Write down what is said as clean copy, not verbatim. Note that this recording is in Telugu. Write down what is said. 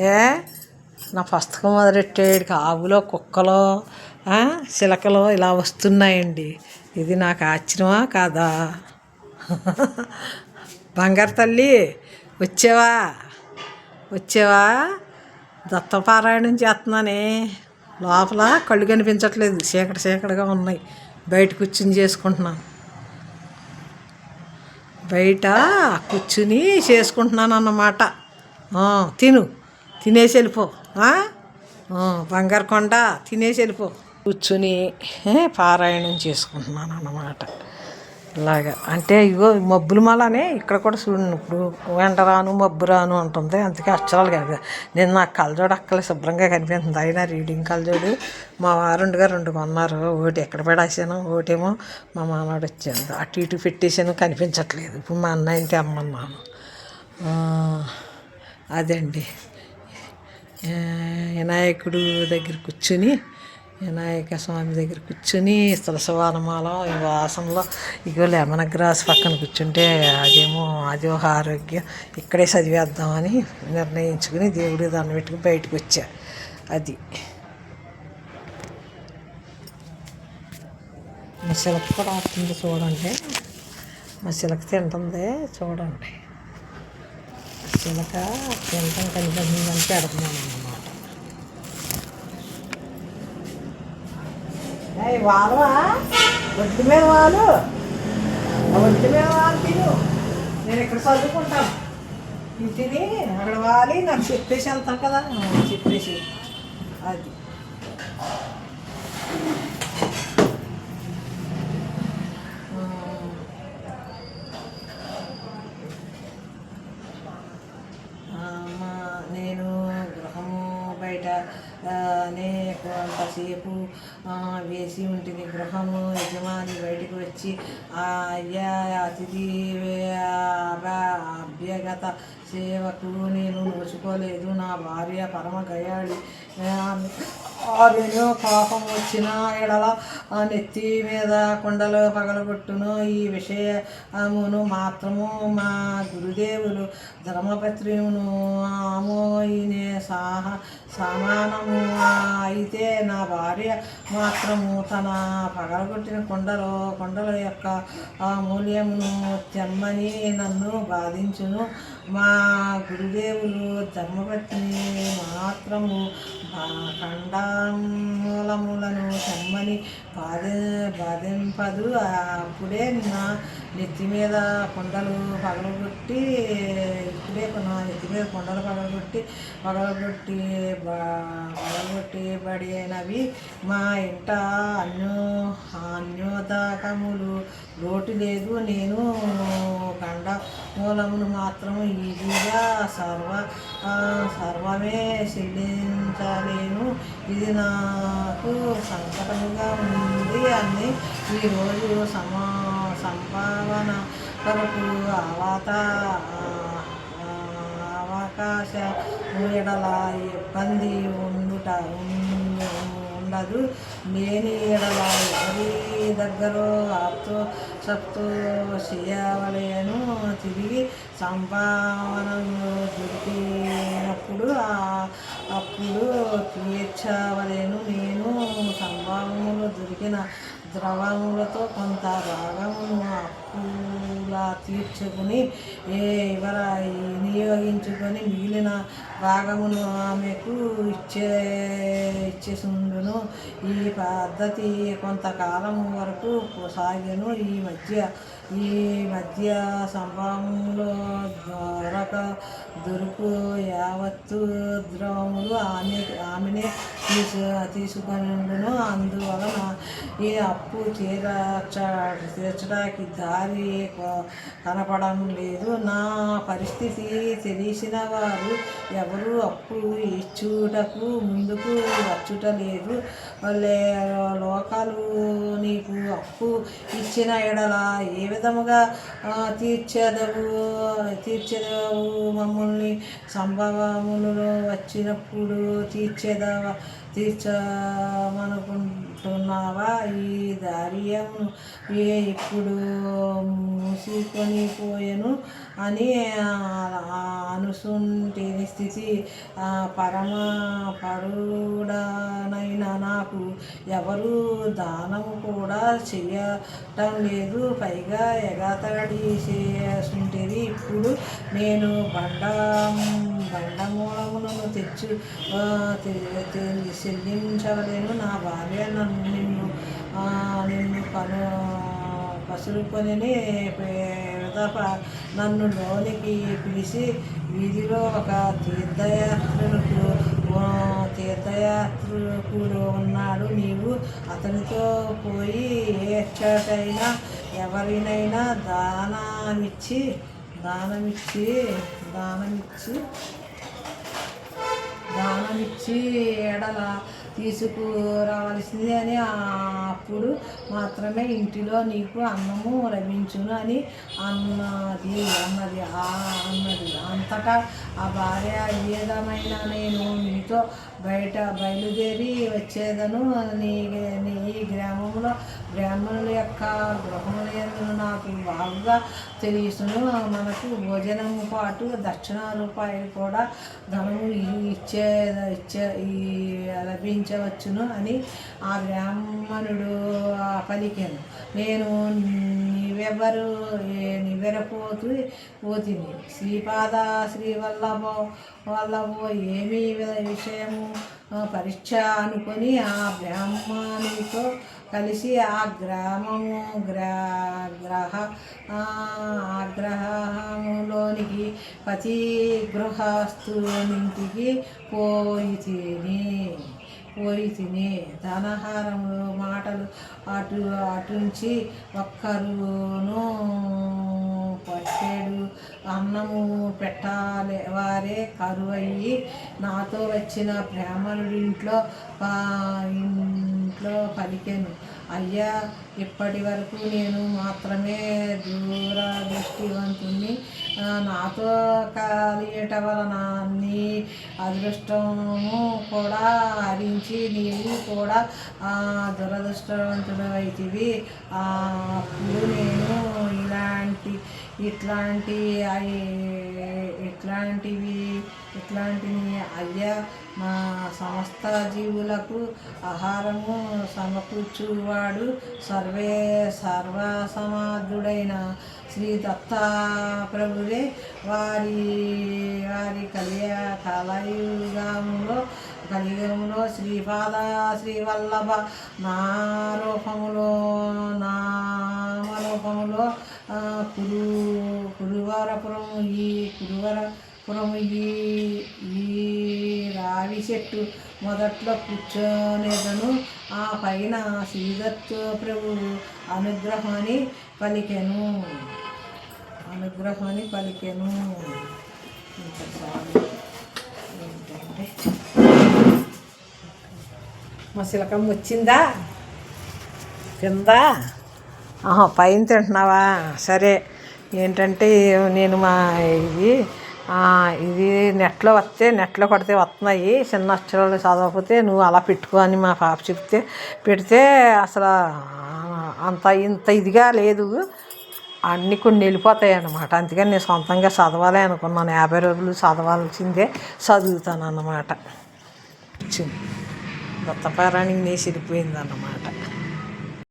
ఏ నా పుస్తకం మొదలెట్టేడికి ఆవులో కుక్కలో చిలకలో ఇలా వస్తున్నాయండి. ఇది నాకు ఆశ్చర్యమా కాదా? బంగారు తల్లి వచ్చావా వచ్చావా? దత్తపారాయణం చేస్తున్నానే, లోపల కళ్ళు కనిపించట్లేదు, చీకటిగా ఉన్నాయి. బయట కూర్చుని చేసుకుంటున్నాను, బయట కూర్చుని చేసుకుంటున్నాను అన్నమాట. తినేసి వెళ్ళిపో. బంగారు కొండ తినేసి వెళ్ళిపో. కూర్చుని పారాయణం చేసుకుంటున్నాను అన్నమాట. ఇలాగా అంటే ఇగో మబ్బులు మళ్ళానే ఇక్కడ కూడా చూడండి, ఇప్పుడు ఎండ రాను మబ్బు రాను ఉంటుంది, అందుకే అక్షరాలు కనిపి నేను నాకు కళ్ళజోడు అక్కలే శుభ్రంగా కనిపిస్తుంది. అయినా రీడింగ్ కళ్ళజోడు మా వారుండగా 2 కొన్నారు. ఒకటి ఎక్కడ పడేసాను, ఒకటేమో మా మామడు వచ్చాను అటు ఇటు పెట్టేసాను, కనిపించట్లేదు. ఇప్పుడు మా అన్నయ్యని తెమ్మన్నాను. అదండి వినాయకుడు దగ్గర కూర్చుని, వినాయక స్వామి దగ్గర కూర్చుని తులసివనమాల ఈ వాసనలో ఇగో లెమన్ గ్రాస్ పక్కన కూర్చుంటే అది ఒక ఆరోగ్యం. ఇక్కడే చదివేద్దామని నిర్ణయించుకుని దేవుడి దండం పెట్టుకుని బయటకు వచ్చా. అది మా చిలక కూడా ఆడుతుంది చూడండి, మా చిలక తింటుంది చూడండి. చిలక తింటాం కనిపించిందని పెడుతున్నాను అన్నమాట. వాడవా ఒడ్డు మీద వాళ్ళు, ఒడ్డు మీద వాళ్ళు తిను, నేను ఇక్కడ చదువుకుంటాను. ఇది తిని అక్కడ వాలి నాకు చెప్పేసి వెళ్తాను కదా, చెప్పేసి అది. నేను గృహము బయట కొంతసేపు వేసి ఉంటుంది. గృహము యజమాని బయటకు వచ్చి అయ్యా అతిథి అభ్యగత సేవకు నేను నోచుకోలేదు. నా భార్య పరమ గయాళి, ఆమెను కోపం వచ్చిన ఎడల నెత్తి మీద కుండలు పగలగొట్టును. ఈ విషయమును మాత్రము మా గురుదేవులు ధర్మపత్రిను ఆమోయినే సమానము. అయితే నా భార్య మాత్రము తన పగలగొట్టిన కొండల యొక్క మూల్యమును తెమ్మని నన్ను బాధించును. మా గురుదేవులు ధర్మపత్ని మాత్రము ఖండమూలములను తెమ్మని బాధింపదు. అప్పుడే నా నెత్తి మీద కొండలు పగలగొట్టి పగలగొట్టిబడినవి. మా ఇంట అన్యోదకములు లోటు లేదు. నేను ఖండమూలమును మాత్రము ఈజీగా సర్వమే చెల్లించలేను. ఇది నాకు సంకటముగా ఉంది అని ఈరోజు సంభావన కొరకు అవకాశ ఎడల ఇబ్బంది ఉండదు. లేని ఎడల ఎవరి దగ్గర ఆప్తో సప్తో చేయవలేను. తిరిగి సంభావనలు దొరికినప్పుడు అప్పుడు తీర్చవలేను. నేను సంభావనలు దొరికిన ద్రవములతో కొంత భాగమును అప్పులా తీర్చుకుని వినియోగించుకొని మిగిలిన భాగమును ఆమెకు ఇచ్చేసుండును. ఈ పద్ధతి కొంతకాలం వరకు సాగెను. ఈ మధ్య సంభావములో దొరుకు యావత్తు ద్రవములు ఆమెనే తీసుకొనిండును. అందువలన ఈ అప్పు తీర్చడానికి దారి కనపడడం లేదు. నా పరిస్థితి తెలిసిన వారు ఎవరు అప్పు ఇచ్చుటకు ముందుకు వచ్చుట లేదు. లోకాలు నీకు అప్పు ఇచ్చిన ఎడల ఏ విధముగా తీర్చెదవు? మమ్మల్ని సంభవములు వచ్చినప్పుడు తీర్చమనుకుంటున్నావా? ఈ దారియము ఇప్పుడు మూసుకొని పోయెను. అని అనుసుంటిని స్థితి పరమ పరుడనైన నాకు ఎవరు దానము కూడా చెయ్యటం లేదు. పైగా ఎగతాళి చేస్తుంటిరి. ఇప్పుడు నేను బండమూలములను చెల్లించలేను. నా భార్య నిన్ను కసురుకొని పిదప నన్ను లోనికి పిలిచి, వీధిలో ఒక తీర్థయాత్రికుడు ఉన్నాడు. నీవు అతనితో పోయి ఏ చోటైనా ఎవరినైనా దానమిచ్చి ఎడల తీసుకురావలసింది అని, అప్పుడు మాత్రమే ఇంటిలో నీకు అన్నము లభించును అని అన్నది. అంతటా ఆ భార్య, ఏదేమైనా నేను నీతో బయలుదేరి వచ్చేదను. నీ గ్రామంలో బ్రాహ్మణుల యొక్క గృహములందు నాకు బాగా తెలుసును. మనకు భోజనము పాటు ₹1,00,000 కూడా ధనము లభించవచ్చును అని ఆ బ్రాహ్మణుడు పలికెను. నేను నివ్వెరపోతిని. శ్రీపాద శ్రీవల్లభో ఏమి విషయము పరీక్ష అనుకొని ఆ బ్రాహ్మణునితో కలిసి ఆ గ్రామములోనికి ప్రతి గృహస్థునింటికి పోయి తిని ధనహారములు మాటలు అటుంచి ఒక్కరును పట్టెడు అన్నము పెట్టాలి వారే కరువయ్యి నాతో వచ్చిన బ్రాహ్మణుడింట్లో పలికెను. అయ్యా, ఇప్పటి వరకు నేను మాత్రమే దూరదృష్టివంతుణ్ణి. నాతో కలియట వలన నీ అదృష్టము కూడా హరించి నీవు కూడా దురదృష్టవంతుడవైతివి. అప్పుడు నేను ఇట్లాంటివి అయ్యా, నా సమస్త జీవులకు ఆహారము సమకూర్చువాడు సర్వసమర్థుడైన శ్రీ దత్తాప్రభువే. వారి కలియుగములో శ్రీపాద శ్రీవల్లభ నామరూపములో కురువరపురము ఈ రావి చెట్టు మొదట్లో కూర్చొనేదను. ఆ పైన శ్రీదత్త ప్రభువు అనుగ్రహాన్ని పలికెను. ఏంటంటే మా శిలకం వచ్చిందా? తిందా? పైన తింటున్నావా? సరే. ఏంటంటే నేను ఇది నెట్లో కొడితే వస్తున్నాయి. చిన్న అక్షరాలు చదవకపోతే నువ్వు అలా పెట్టుకో అని మా పాప పెడితే అసలు ఇంత ఇదిగా లేదు. అన్నీ కొన్ని వెళ్ళిపోతాయి అన్నమాట. అందుకని నేను సొంతంగా చదవాలి అనుకున్నాను. 50 రోజులు చదవాల్సిందే, చదువుతాను అన్నమాట. దత్తపారాయణకి నేసిరిపోయింది అన్నమాట.